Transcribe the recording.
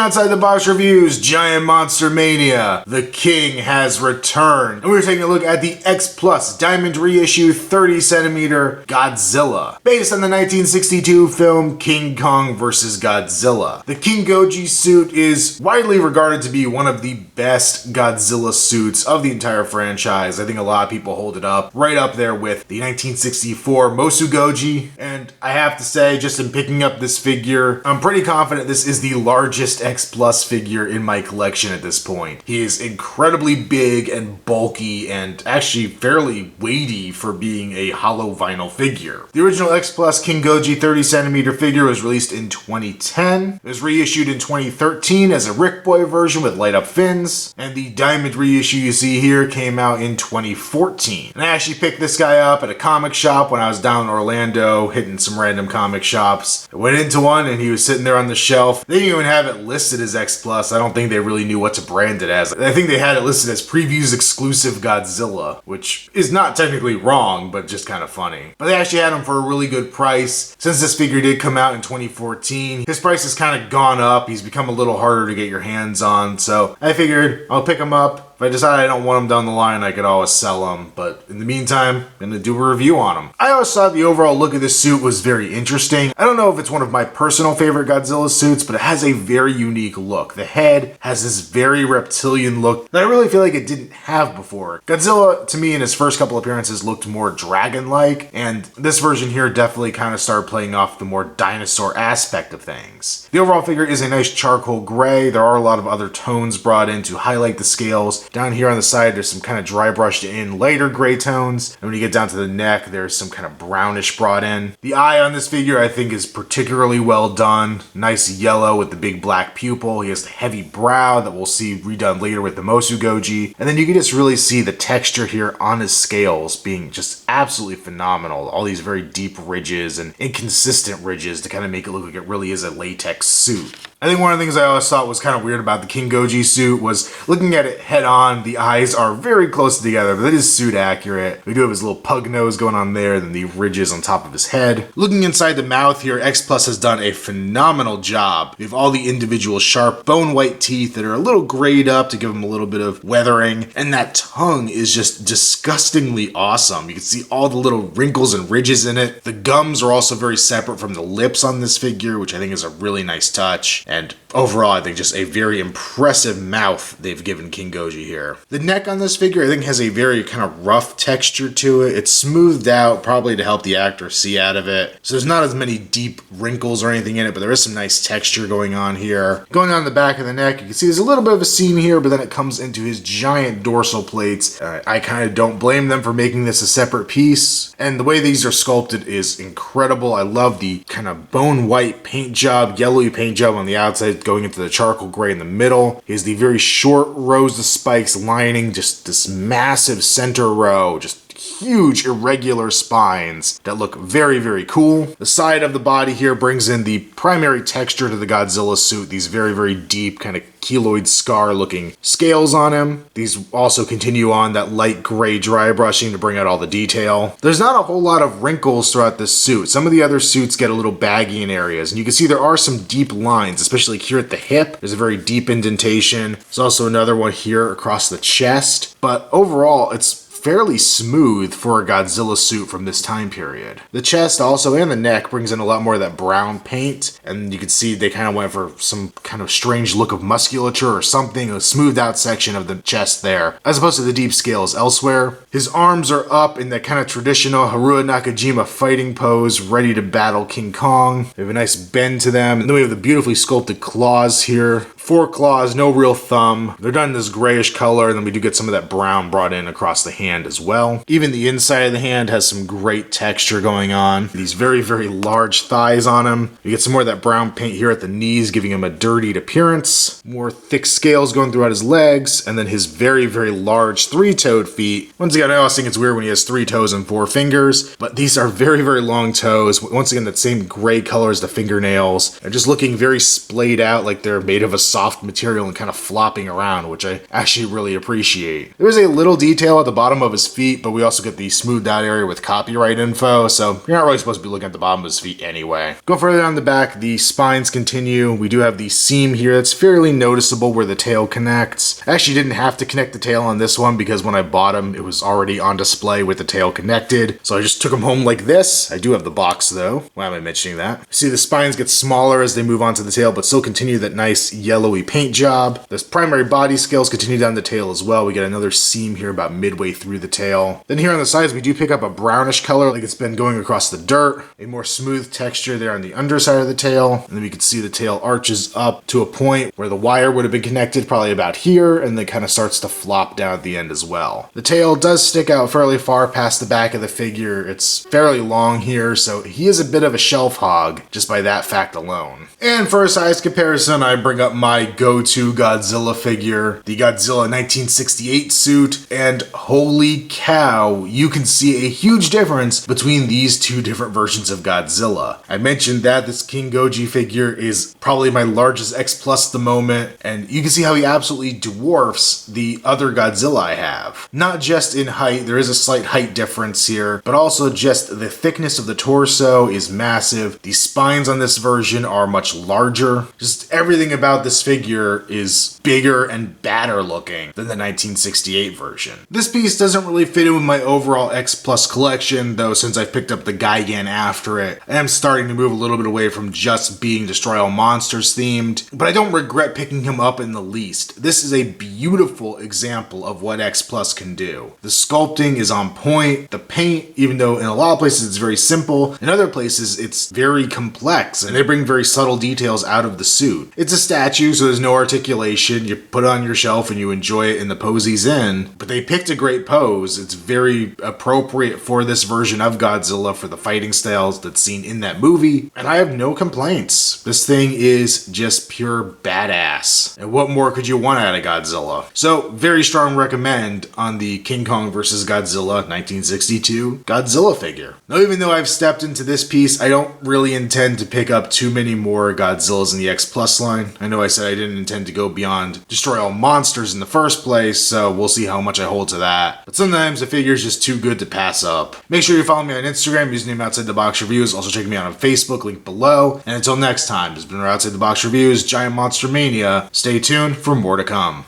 Outside the Box Reviews, Giant Monster Mania, the King has returned. And we're taking a look at the X-Plus Diamond Reissue 30cm Godzilla, based on the 1962 film King Kong vs. Godzilla. The King Goji suit is widely regarded to be one of the best Godzilla suits of the entire franchise. I think a lot of people hold it up right up there with the 1964 Mosu Goji, and I have to say, just in picking up this figure, I'm pretty confident this is the largest X-Plus figure in my collection at this point. He is incredibly big and bulky and actually fairly weighty for being a hollow vinyl figure. The original X-Plus King Goji 30cm figure was released in 2010. It was reissued in 2013 as a Rick Boy version with light up fins, and the Diamond reissue you see here came out in 2014. And I actually picked this guy up at a comic shop when I was down in Orlando, hitting some random comic shops. I went into one and he was sitting there on the shelf. They didn't even have it listed as X-Plus. I don't think they really knew what to brand it as. I think they had it listed as Previews Exclusive Godzilla, which is not technically wrong, but just kind of funny. But they actually had him for a really good price. Since this figure did come out in 2014, his price has kind of gone up. He's become a little harder to get your hands on, so I figured I'll pick him up. If I decide I don't want him down the line, I could always sell him, but in the meantime, I'm gonna do a review on him. I always thought the overall look of this suit was very interesting. I don't know if it's one of my personal favorite Godzilla suits, but it has a very unique look. The head has this very reptilian look that I really feel like it didn't have before. Godzilla, to me, in his first couple appearances, looked more dragon-like, and this version here definitely kind of started playing off the more dinosaur aspect of things. The overall figure is a nice charcoal gray. There are a lot of other tones brought in to highlight the scales. Down here on the side, there's some kind of dry brushed in lighter gray tones. And when you get down to the neck, there's some kind of brownish brought in. The eye on this figure, I think, is particularly well done. Nice yellow with the big black pupil. He has the heavy brow that we'll see redone later with the Mosu Goji. And then you can just really see the texture here on his scales being just absolutely phenomenal. All these very deep ridges and inconsistent ridges to kind of make it look like it really is a latex suit. I think one of the things I always thought was kind of weird about the King Goji suit was looking at it head on, the eyes are very close together, but that is suit accurate. We do have his little pug nose going on there, then the ridges on top of his head. Looking inside the mouth here, X-Plus has done a phenomenal job. We have all the individual sharp bone white teeth that are a little grayed up to give them a little bit of weathering, and that tongue is just disgustingly awesome. You can see all the little wrinkles and ridges in it. The gums are also very separate from the lips on this figure, which I think is a really nice touch. And overall, I think just a very impressive mouth they've given King Goji here. The neck on this figure, I think, has a very kind of rough texture to it. It's smoothed out, probably to help the actor see out of it. So there's not as many deep wrinkles or anything in it, but there is some nice texture going on here. Going on the back of the neck, you can see there's a little bit of a seam here, but then it comes into his giant dorsal plates. I kind of don't blame them for making this a separate piece. And the way these are sculpted is incredible. I love the kind of bone white paint job, yellowy paint job on the outside, going into the charcoal gray in the middle. He has the very short rows of spikes lining just this massive center row, just huge irregular spines that look very, very cool. The side of the body here brings in the primary texture to the Godzilla suit, these very, very deep kind of keloid scar looking scales on him. These also continue on that light gray dry brushing to bring out all the detail. There's not a whole lot of wrinkles throughout this suit. Some of the other suits get a little baggy in areas, and you can see there are some deep lines, especially here at the hip. There's a very deep indentation. There's also another one here across the chest, but overall it's fairly smooth for a Godzilla suit from this time period. The chest also and the neck brings in a lot more of that brown paint, and you can see they kind of went for some kind of strange look of musculature or something, a smoothed out section of the chest there, as opposed to the deep scales elsewhere. His arms are up in that kind of traditional Haruo Nakajima fighting pose, ready to battle King Kong. They have a nice bend to them, and then we have the beautifully sculpted claws here. 4 claws, no real thumb. They're done in this grayish color, and then we do get some of that brown brought in across the hand as well. Even the inside of the hand has some great texture going on. These very, very large thighs on him. You get some more of that brown paint here at the knees, giving him a dirtied appearance. More thick scales going throughout his legs, and then his very, very large 3-toed feet. Once again, I always think it's weird when he has 3 toes and 4 fingers, but these are very, very long toes. Once again, that same gray color as the fingernails. They're just looking very splayed out, like they're made of a soft material and kind of flopping around, which I actually really appreciate. There's a little detail at the bottom of his feet, but we also get the smoothed out area with copyright info, so you're not really supposed to be looking at the bottom of his feet anyway. Go further down the back, the spines continue. We do have the seam here that's fairly noticeable where the tail connects. I actually didn't have to connect the tail on this one because when I bought him, it was already on display with the tail connected, so I just took him home like this. I do have the box though. Why am I mentioning that? See, the spines get smaller as they move onto the tail, but still continue that nice yellowy paint job. This primary body scales continue down the tail as well. We get another seam here about midway through the tail. Then here on the sides, we do pick up a brownish color like it's been going across the dirt. A more smooth texture there on the underside of the tail. And then we can see the tail arches up to a point where the wire would have been connected probably about here, and then kind of starts to flop down at the end as well. The tail does stick out fairly far past the back of the figure. It's fairly long here, so he is a bit of a shelf hog just by that fact alone. And for a size comparison, I bring up my go-to Godzilla figure, the Godzilla 1968 suit, and holy cow, you can see a huge difference between these two different versions of Godzilla. I mentioned that this King Goji figure is probably my largest X-Plus at the moment, and you can see how he absolutely dwarfs the other Godzilla I have. Not just in height, there is a slight height difference here, but also just the thickness of the torso is massive. The spines on this version are much larger. Just everything about this figure is bigger and badder looking than the 1968 version. This piece doesn't really fit in with my overall X-Plus collection, though since I picked up the Gigan after it, I am starting to move a little bit away from just being Destroy All Monsters themed, but I don't regret picking him up in the least. This is a beautiful example of what X-Plus can do. The sculpting is on point, the paint, even though in a lot of places it's very simple, in other places it's very complex, and they bring very subtle details out of the suit. It's a statue, so there's no articulation. You put it on your shelf and you enjoy it in the pose he's in, but they picked a great pose. It's very appropriate for this version of Godzilla for the fighting styles that's seen in that movie, and I have no complaints. This thing is just pure badass. And what more could you want out of Godzilla? So, very strong recommend on the King Kong vs. Godzilla 1962 Godzilla figure. Now, even though I've stepped into this piece, I don't really intend to pick up too many more Godzillas in the X-Plus line. I know I said I didn't intend to go beyond Destroy All Monsters in the first place, so we'll see how much I hold to that. But sometimes the figure's just too good to pass up. Make sure you follow me on Instagram, username Outside the Box Reviews. Also check me out on Facebook, link below. And until next time, this has been Outside the Box Reviews, Giant Monster Mania. Stay tuned for more to come.